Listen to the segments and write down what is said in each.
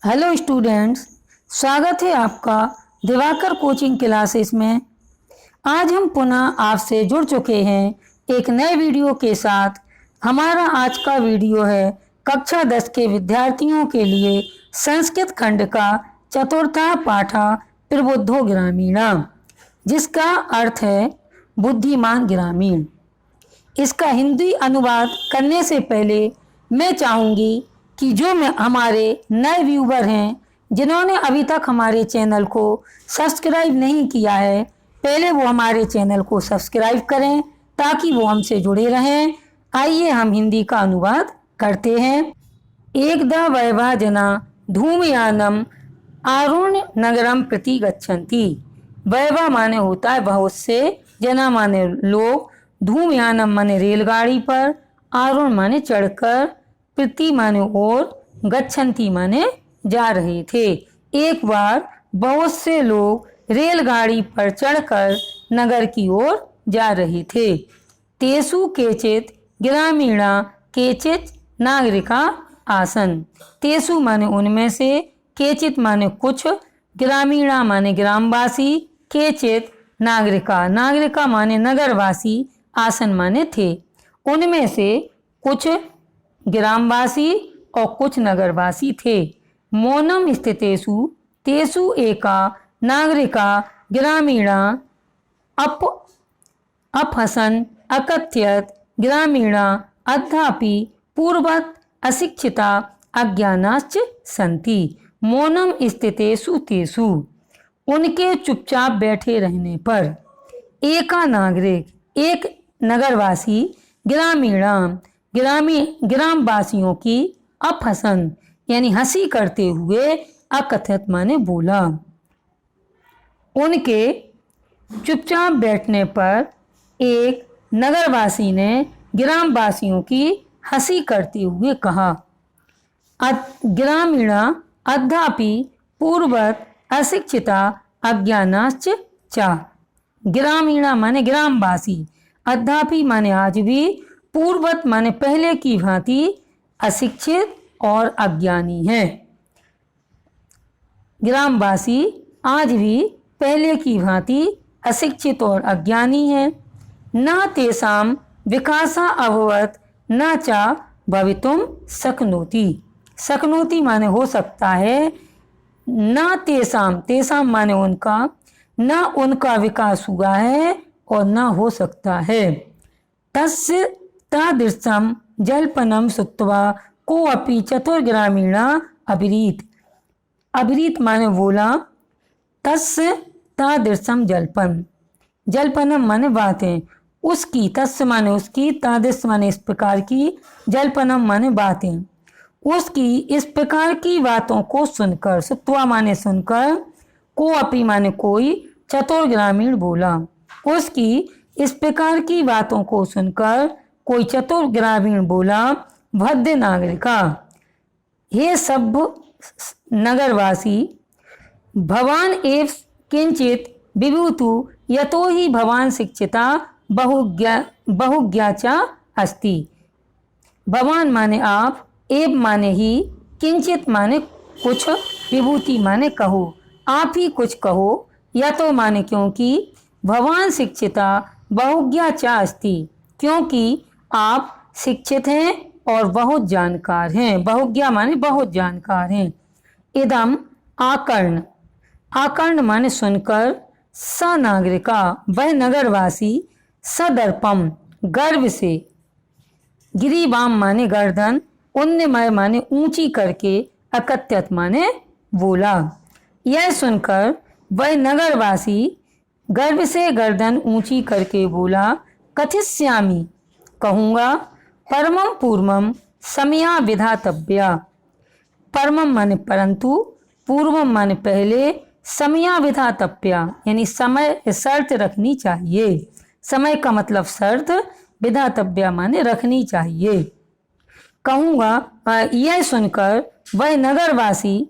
Hello students, स्वागत है आपका दिवाकर कोचिंग क्लासेस में। आज हम पुनः आपसे जुड़ चुके हैं एक नए वीडियो के साथ। हमारा आज का वीडियो है कक्षा 10 के विद्यार्थियों के लिए संस्कृत खंड का चतुर्था पाठा प्रबुद्धो ग्रामीणा, जिसका अर्थ है बुद्धिमान ग्रामीण। इसका हिंदी अनुवाद करने से पहले मैं चाहूँगी कि जो हमारे नए व्यूवर हैं, जिन्होंने अभी तक हमारे चैनल को सब्सक्राइब नहीं किया है, पहले वो हमारे चैनल को सब्सक्राइब करें ताकि वो हमसे जुड़े रहें। आइए हम हिंदी का अनुवाद करते हैं। एकदा वैवा जना धूमयानम आरुण्य नगरम प्रति गच्छन्ति। वैवा माने होता है बहुत से, जना माने लोग, धूमयानम माने रेलगाड़ी पर, आरुण माने चढ़कर, प्रति माने और, गच्छन्ति माने जा रहे थे। एक बार बहुत से लोग रेलगाड़ी पर चढ़कर नगर की ओर जा रहे थे। तेसु केचित ग्रामीणा केचित नागरिका आसन। तेसु माने उनमें से, केचित माने कुछ, ग्रामीणा माने ग्रामवासी, केचित नागरिका, नागरिका माने नगरवासी, आसन माने थे। उनमें से कुछ ग्रामवासी और कुछ नगरवासी थे। मौनम स्थितेषु तेषु एका नागरिका ग्रामीणा अपहसन अकथयत ग्रामीणा अद्यापि पूर्वत अशिक्षिता अज्ञानाश्च सन्ति। मौनम स्थितेषु तेषु, उनके चुपचाप बैठे रहने पर, एका नागरिक, एक नगरवासी, ग्रामीणा ग्रामवासियों की, अपहसन यानी हंसी करते हुए, अकथयत माने बोला। उनके चुपचाप बैठने पर एक नगरवासी ने ग्रामवासियों की हंसी करते हुए कहा, ग्रामीणा अद्यापि पूर्वत अशिक्षिता अज्ञानाश्च चा। ग्रामीणा माने ग्रामवासी, अद्यापि माने आज भी, पूर्वत माने पहले की भांति, अशिक्षित और अज्ञानी हैं। ग्रामवासी आज भी पहले की भांति अशिक्षित और अज्ञानी हैं। न तेषां विकासा अभवत न चा भवितुम शक्नोति। शक्नोति माने हो सकता है, न तेषां, तेषां माने उनका, न उनका विकास हुआ है और न हो सकता है। तस्य तादृशम जल्पनम सुत्वा को अपि चतुर्ग्रामीणा अब्रीत। अब्रीत माने बोला, तस्य तादृशम जल्पन, जल्पनम माने बातें, उसकी, तस्य माने उसकी, तादृश माने इस प्रकार की, जल्पनम माने बातें, उसकी इस प्रकार की बातों को सुनकर, सुत्वा माने सुनकर, को अपि माने कोई, चतुर्ग्रामीण बोला, उसकी इस प्रकार की बातों को सुनकर कोई चतुर ग्रामीण बोला, भद्र नागरिका, हे सब नगरवासी, भवान एव किंचित विभूतु यतो ही भवान शिक्षिता बहुज्ञा च अस्ति। भवान माने आप, एव माने ही, किंचित माने कुछ, विभूति माने कहो, आप ही कुछ कहो, यतो माने क्योंकि, भवान शिक्षिता बहुज्ञा च अस्ति, क्योंकि आप शिक्षित हैं और बहुत जानकार हैं। बहुज्ञा माने बहुत जानकार हैं। इदम आकर्ण, आकर्ण माने सुनकर, स नागरिका वह नगरवासी, सदर्पम गर्व से, गिरीवाम माने गर्दन, उन्नमय माने ऊंची करके, अकथयत माने बोला। यह सुनकर वह नगरवासी गर्व से गर्दन ऊंची करके बोला, कथिष्यामि कहूँगा, परमं पूर्वम समया विधातव्या। परमं माने परंतु, पूर्वम माने पहले, समया विधातव्या यानी समय शर्त रखनी चाहिए। समय का मतलब शर्त, विधातव्या माने रखनी चाहिए। कहूँगा, यह सुनकर वह नगरवासी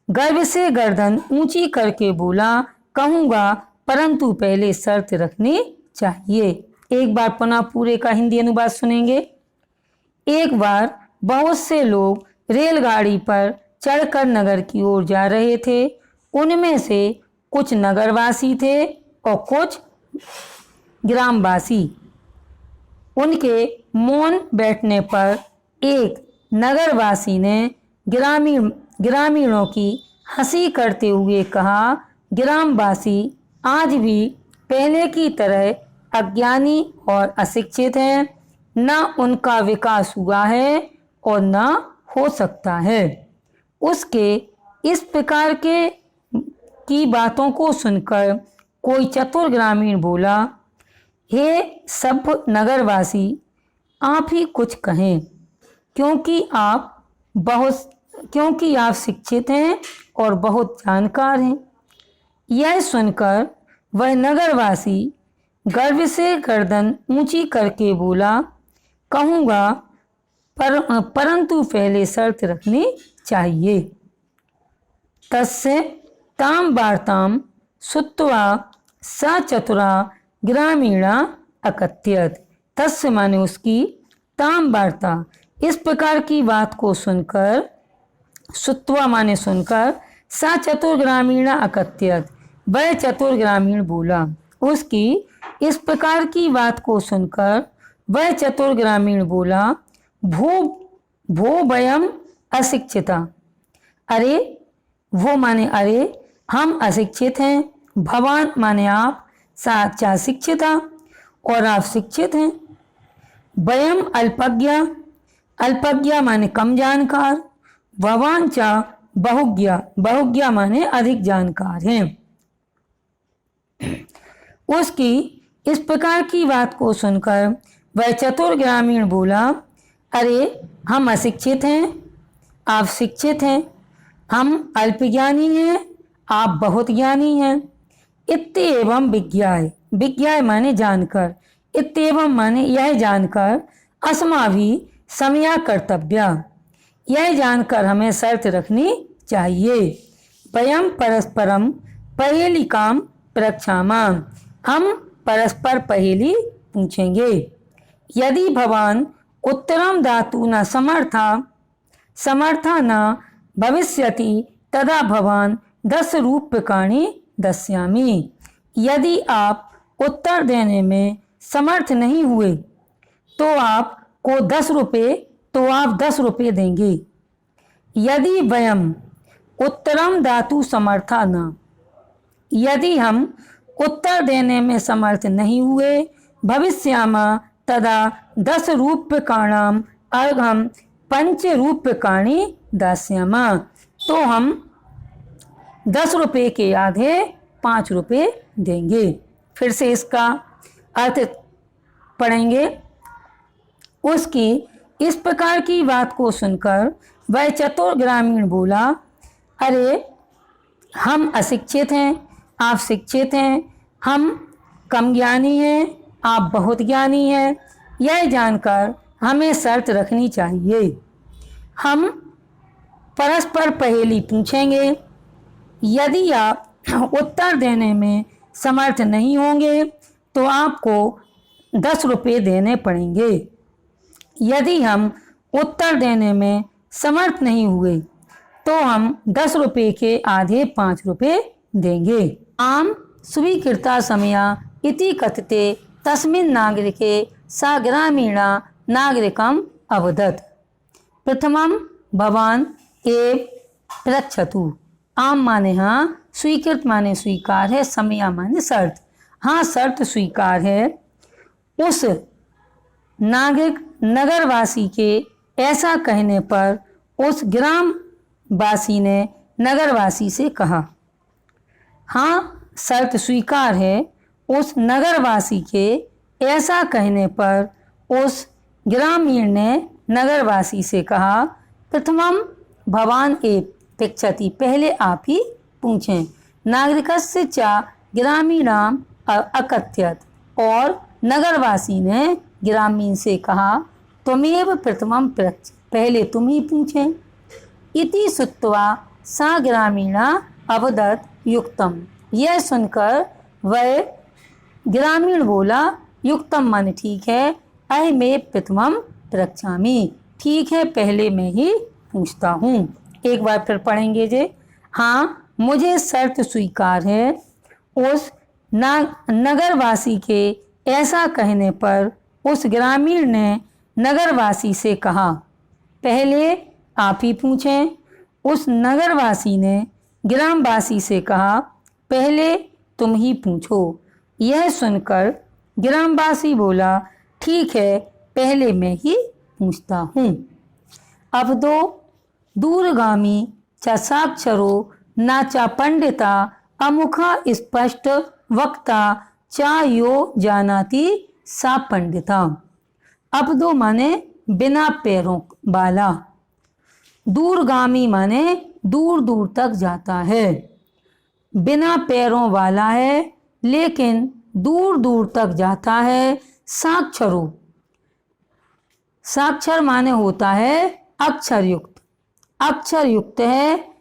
गर्व से गर्दन ऊंची करके बोला, कहूँगा परंतु पहले शर्त रखनी चाहिए। एक बार पुनः पूरे का हिंदी अनुवाद सुनेंगे। एक बार बहुत से लोग रेलगाड़ी पर चढ़कर नगर की ओर जा रहे थे। उनमें से कुछ नगरवासी थे और कुछ ग्रामवासी। उनके मौन बैठने पर एक नगरवासी ने ग्रामीणों की हंसी करते हुए कहा, ग्रामवासी आज भी पहले की तरह अज्ञानी और अशिक्षित हैं। न उनका विकास हुआ है और न हो सकता है। उसके इस प्रकार की बातों को सुनकर कोई चतुर ग्रामीण बोला, हे सभ्य नगरवासी, आप ही कुछ कहें, क्योंकि आप शिक्षित हैं और बहुत जानकार हैं। यह सुनकर वह नगरवासी गर्व से गर्दन ऊंची करके बोला, कहूँगा परंतु पहले शर्त रखनी चाहिए। तस्य ताम वार्ताम श्रुत्वा स चतुरा ग्रामीणा अकथयत। तस्य माने उसकी, ताम वार्ता इस प्रकार की बात को सुनकर, श्रुत्वा माने सुनकर, स चतुर ग्रामीणा अकथयत वह चतुर ग्रामीण बोला। उसकी इस प्रकार की बात को सुनकर वह चतुर ग्रामीण बोला, भो वयम अशिक्षिता। अरे, वो माने अरे, हम अशिक्षित हैं। भवान माने आप, साचा शिक्षिता और आप शिक्षित हैं। वयम अल्पज्ञा, अल्पज्ञा माने कम जानकार। भवान चा बहुज्ञा, बहुज्ञा माने अधिक जानकार हैं। उसकी इस प्रकार की बात को सुनकर वह चतुर ग्रामीण बोला, अरे, हम अशिक्षित हैं, आप शिक्षित हैं। हम अल्पज्ञानी हैं, आप बहुत ज्ञानी हैं। इत्येवं विज्ञाय, विज्ञाय माने जानकर, इत्येवं माने यह जानकर, अस्माभि समया कर्तव्या, यह जानकर हमें शर्त रखनी चाहिए। वयम परस्परम पहेलिकाम प्रक्षामा, हम परस्पर पहेली पूछेंगे। यदि भवान उत्तरम दातु न समर्था न भविष्यति तदा भवान 10 रूप्यकाणि दस्यामि। यदि आप उत्तर देने में समर्थ नहीं हुए तो आप 10 रुपये देंगे। यदि वयम उत्तरम दातु समर्था न, यदि हम उत्तर देने में समर्थ नहीं हुए, भविष्यामा तदा 10 रूप्यकाणाम अर्घम 5 रूप्यकाणि दास्यामा, तो हम 10 रुपये के आधे 5 रुपये देंगे। फिर से इसका अर्थ पढ़ेंगे। उसकी इस प्रकार की बात को सुनकर वह चतुर ग्रामीण बोला, अरे, हम अशिक्षित हैं, आप शिक्षित हैं। हम कम ज्ञानी हैं, आप बहुत ज्ञानी हैं। यह जानकर हमें शर्त रखनी चाहिए। हम परस्पर पहेली पूछेंगे। यदि आप उत्तर देने में समर्थ नहीं होंगे तो आपको 10 रुपये देने पड़ेंगे। यदि हम उत्तर देने में समर्थ नहीं हुए तो हम 10 रुपये के आधे 5 रुपये देंगे। आम स्वीकृता समया इति कथते तस्मिन् नागरिके सा ग्रामीणा नागरिकम अवदत्। प्रथमम भवान एव पृच्छतु। आम माने हाँ, स्वीकृत माने स्वीकार है, समया माने शर्त। हाँ, शर्त स्वीकार है। उस नगरवासी के ऐसा कहने पर उस ग्रामवासी ने नगरवासी से कहा। हाँ, शर्त स्वीकार है। उस नगरवासी के ऐसा कहने पर उस ग्रामीण ने नगरवासी से कहा, प्रथमम भवान एव पृच्छति, पहले आप ही पूछें। नागरिकस्य च ग्रामीणाम अकथयत, और नगरवासी ने ग्रामीण से कहा, त्वमेव प्रथमम पृच्छ, पहले तुम ही पूछें। इति श्रुत्वा सा ग्रामीणा अवदत् युक्तम, यह सुनकर वह ग्रामीण बोला, युक्तम माने ठीक है, अहमेव प्रथमम पृच्छामि, ठीक है, पहले मैं ही पूछता हूँ। एक बार फिर पढ़ेंगे जे। हाँ, मुझे शर्त स्वीकार है। उस नगरवासी के ऐसा कहने पर उस ग्रामीण ने नगरवासी से कहा, पहले आप ही पूछें। उस नगरवासी ने ग्रामवासी से कहा, पहले तुम ही पूछो। यह सुनकर ग्रामवासी बोला, ठीक है, पहले मैं ही पूछता हूँ। अब दो दूरगामी च साक्षरो नाचा पंडिता अमुखा स्पष्ट वक्ता चा यो जानाति सा पंडिता। अब दो माने बिना पैरों वाला, दूरगामी माने दूर दूर तक जाता है, बिना पैरों वाला है लेकिन दूर दूर तक जाता है। साक्षरो, साक्षर माने होता है अक्षर युक्त, अक्षर युक्त है।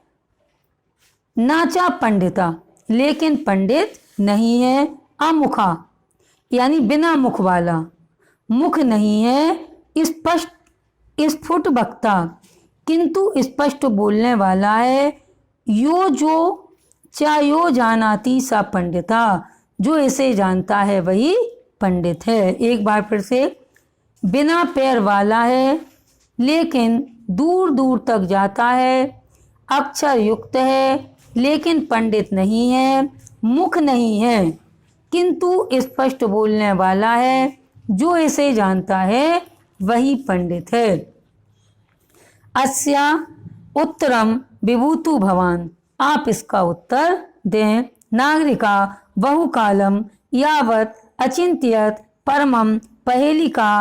नाचा पंडिता, लेकिन पंडित नहीं है। अमुखा यानी बिना मुख वाला, मुख नहीं है। स्पष्ट स्फुट वक्ता, किंतु स्पष्ट बोलने वाला है। यो जो यो जानाती सा पंडिता, जो इसे जानता है वही पंडित है। एक बार फिर से, बिना पैर वाला है लेकिन दूर दूर तक जाता है, अक्षर युक्त है लेकिन पंडित नहीं है, मुख नहीं है किंतु स्पष्ट बोलने वाला है। जो इसे जानता है वही पंडित है। अस्या उत्तरम विभूतु भवान, आप इसका उत्तर दें। नागरिका बहुकालम यावत अचिंत्यत परमम पहेली का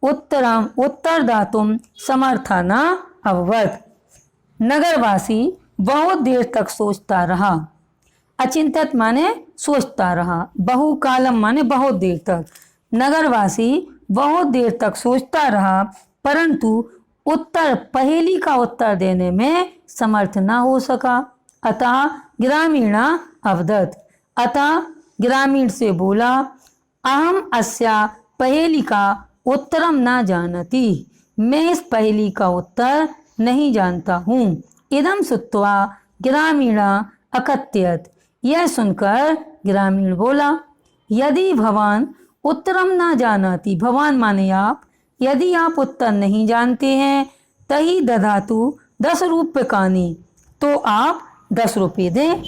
उत्तर दातुम समर्था न अभवत। नगरवासी बहुत देर तक सोचता रहा। अचिंत्यत माने सोचता रहा, बहुकालम माने बहुत देर तक। नगरवासी बहुत देर तक सोचता रहा परंतु उत्तर पहेली का उत्तर देने में समर्थ न हो सका। अतः ग्रामीणा अवदत, अतः ग्रामीण से बोला, अहम अस्या पहेली का उत्तरम न जानती, मैं इस पहेली का उत्तर नहीं जानता हूँ। इदम सुत्वा ग्रामीणा अकत्यत, यह सुनकर ग्रामीण बोला, यदि भवान उत्तरम न जानती, भवान माने आप, यदि आप उत्तर नहीं जानते हैं, तही दधातु 10 रूप्यकानि, तो आप 10 रुपये दें।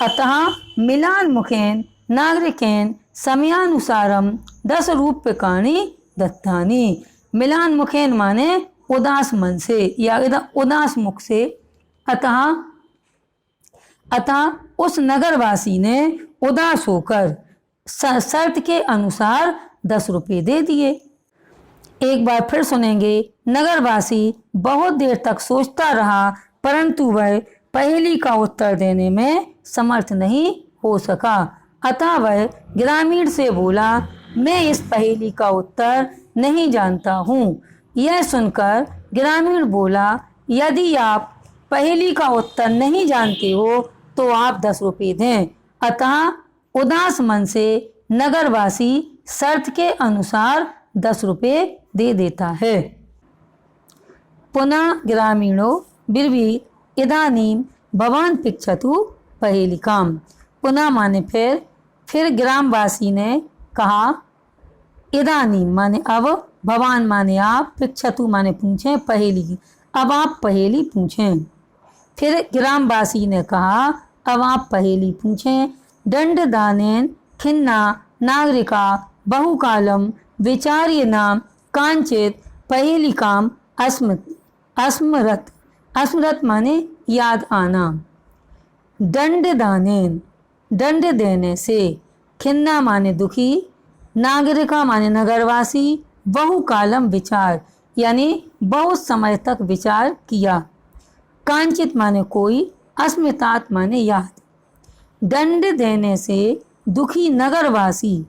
अतः मिलान मुखेन नागरिकेन समयानुसारम 10 रूप्यकाणि दत्तानि। मिलान मुखेन माने उदास मन से या उदास मुख से। अतः उस नगरवासी ने उदास होकर शर्त के अनुसार 10 रुपये दे दिए। एक बार फिर सुनेंगे। नगरवासी बहुत देर तक सोचता रहा परंतु वह पहेली का उत्तर देने में समर्थ नहीं हो सका। अतः वह ग्रामीण से बोला, मैं इस पहेली का उत्तर नहीं जानता हूँ। यह सुनकर ग्रामीण बोला, यदि आप पहेली का उत्तर नहीं जानते हो तो आप 10 रुपये दें। अतः उदास मन से नगरवासी शर्त के अनुसार 10 रुपये दे देता है। पुनः ग्रामीणो ब्रवीत इदानीं भवान पृच्छतु पहेलिकाम। पुनः माने फिर ग्रामवासी ने कहा, इदानीं माने अब, भवान माने आप, पृच्छतु माने पूछें, पहेली, अब आप पहेली पूछें। फिर ग्रामवासी ने कहा, अब आप पहेली पूछें। दंड दानेन खिन्ना नागरिका बहुकालम विचार्य नाम कांचित पहेलिकाम अस्मरत, अस्मरत माने याद आना। दंड दानेन, दंड देने से, खिन्ना माने दुखी, नागरिका माने नगरवासी, बहुकालम विचार यानी बहुत समय तक विचार किया, कांचित माने कोई, अस्मितात माने याद। दंड देने से दुखी नगरवासी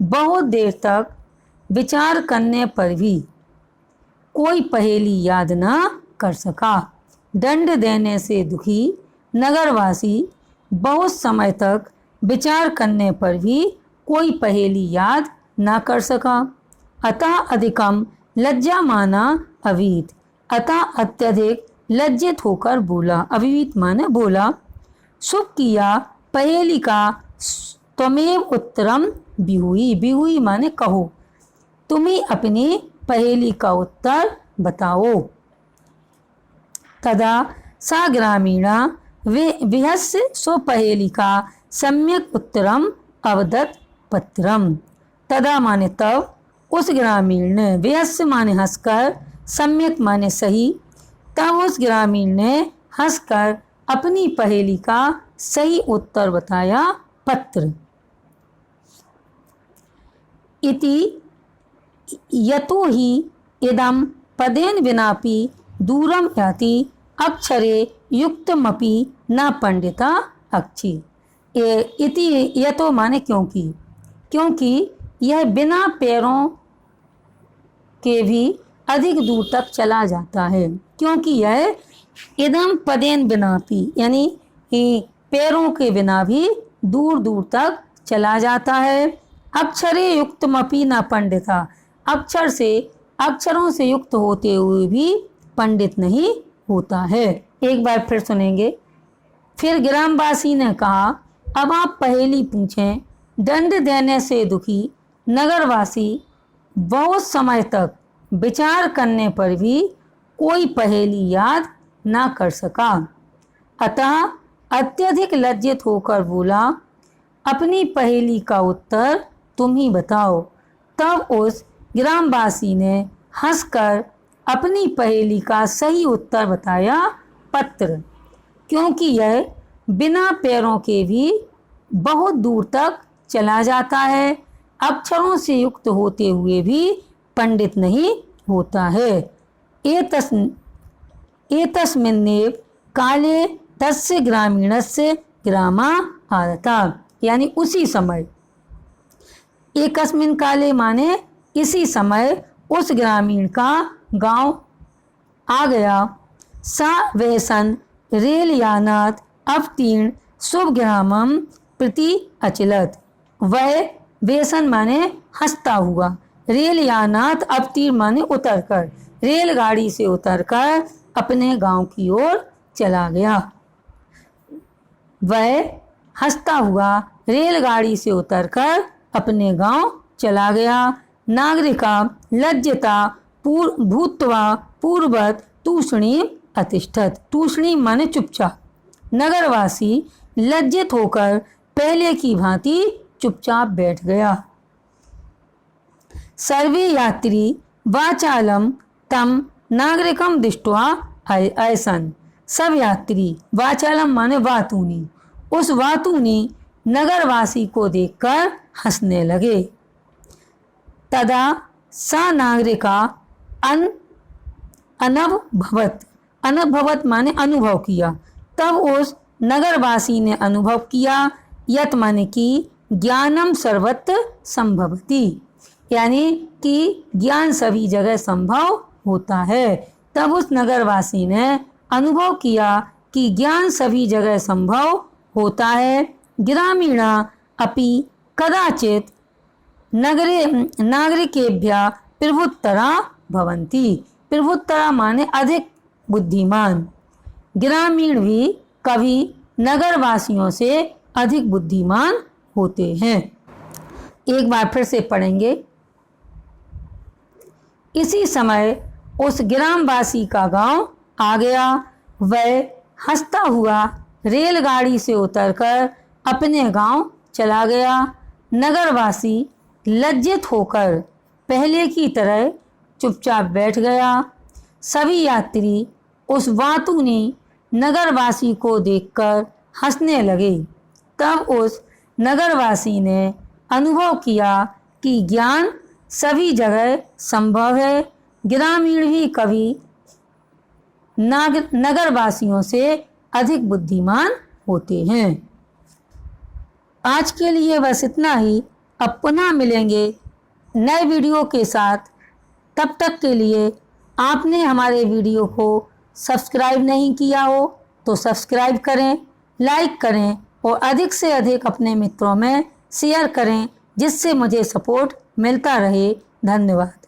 बहुत देर तक विचार करने पर भी कोई पहेली याद न कर सका। दंड देने से दुखी नगरवासी बहुत समय तक विचार करने पर भी कोई पहेली याद न कर सका। अतः अधिकम लज्जा माना अवीत, अतः अत्यधिक लज्जित होकर बोला। अभिवीत माने बोला। शुभ किया पहेली का त्वमेव उत्तरम बिहुई। बिहुई माने कहो, तुम्ही अपनी पहेली का उत्तर बताओ। तदा सा ग्रामीणा विहस्य स्वपहेली का सम्यक उत्तरम अवदत् पत्रम। तदा माने तब, उस ग्रामीण ने, विहस्य माने हंसकर, सम्यक माने सही, तब उस ग्रामीण ने हंसकर अपनी पहेली का सही उत्तर बताया। पत्र इति यतो हि इदं पदेन विनापि दूरम याति अक्षरे युक्तमपि न पंडिता अक्षी। इति यतो माने क्योंकि, क्योंकि यह बिना पैरों के भी अधिक दूर तक चला जाता है। क्योंकि यह इदम पदेन बिनापि यानी पैरों के बिना भी दूर दूर तक चला जाता है। अक्षरे युक्तमपि न पंडिता, अक्षरों से युक्त होते हुए भी पंडित नहीं होता है। एक बार फिर सुनेंगे। फिर ग्रामवासी ने कहा, अब आप पहेली पूछें। दंड देने से दुखी नगरवासी बहुत समय तक विचार करने पर भी कोई पहेली याद ना कर सका। अतः अत्यधिक लज्जित होकर बोला, अपनी पहेली का उत्तर तुम ही बताओ। तब उस ग्रामवासी ने हंसकर अपनी पहेली का सही उत्तर बताया। पत्र क्योंकि यह बिना पैरों के भी बहुत दूर तक चला जाता है, अक्षरों से युक्त होते हुए भी पंडित नहीं होता है। एतस्मिन्नेव काले तस्य ग्रामीणस्य ग्रामा आगता, यानी उसी समय। एकस्मिन काले माने इसी समय उस ग्रामीण का गांव आ गया। सा वह सन रेल यानात अवतीर्ण शुभ ग्रामम प्रति अचलत। वह वेसन माने हंसता हुआ, रेल यानात अवतीर्ण माने उतरकर, रेलगाड़ी से उतरकर अपने गांव की ओर चला गया। वह हंसता हुआ रेलगाड़ी से उतरकर अपने गांव चला गया। नागरिका लज्जता भूत्वा पूर्वत तूषणी अतिष्ठत। तूषणी माने चुपचाप। नगरवासी लज्जित होकर पहले की भांति चुपचाप बैठ गया। सर्वे यात्री वाचालम तम नागरिकम दृष्ट्वा ऐसन। सब यात्री, वाचालम माने वातुनी, उस वातुनी नगरवासी को देखकर हंसने लगे। तदा सा नागरिका अनभवत, अनभवत माने अनुभव किया। तब उस नगरवासी ने अनुभव किया। यत माने कि ज्ञानम सर्वत्र संभवति, यानी कि ज्ञान सभी जगह संभव होता है। तब उस नगरवासी ने अनुभव किया कि ज्ञान सभी जगह संभव होता है। ग्रामीणा अपि कदाचित नागरिकेभ्यः प्रभुत्तरा भवन्ति। प्रभुत्तरा माने अधिक बुद्धिमान। ग्रामीण भी कभी नगरवासियों से अधिक बुद्धिमान होते हैं। एक बार फिर से पढ़ेंगे। इसी समय उस ग्रामवासी का गांव आ गया। वह हंसता हुआ रेलगाड़ी से उतरकर अपने गांव चला गया। नगरवासी लज्जित होकर पहले की तरह चुपचाप बैठ गया। सभी यात्री उस वातुनी नगरवासी को देखकर हंसने लगे। तब उस नगरवासी ने अनुभव किया कि ज्ञान सभी जगह संभव है। ग्रामीण भी कभी नगरवासियों से अधिक बुद्धिमान होते हैं। आज के लिए बस इतना ही। अब पुनः मिलेंगे नए वीडियो के साथ। तब तक के लिए आपने हमारे वीडियो को सब्सक्राइब नहीं किया हो तो सब्सक्राइब करें, लाइक करें और अधिक से अधिक अपने मित्रों में शेयर करें, जिससे मुझे सपोर्ट मिलता रहे। धन्यवाद।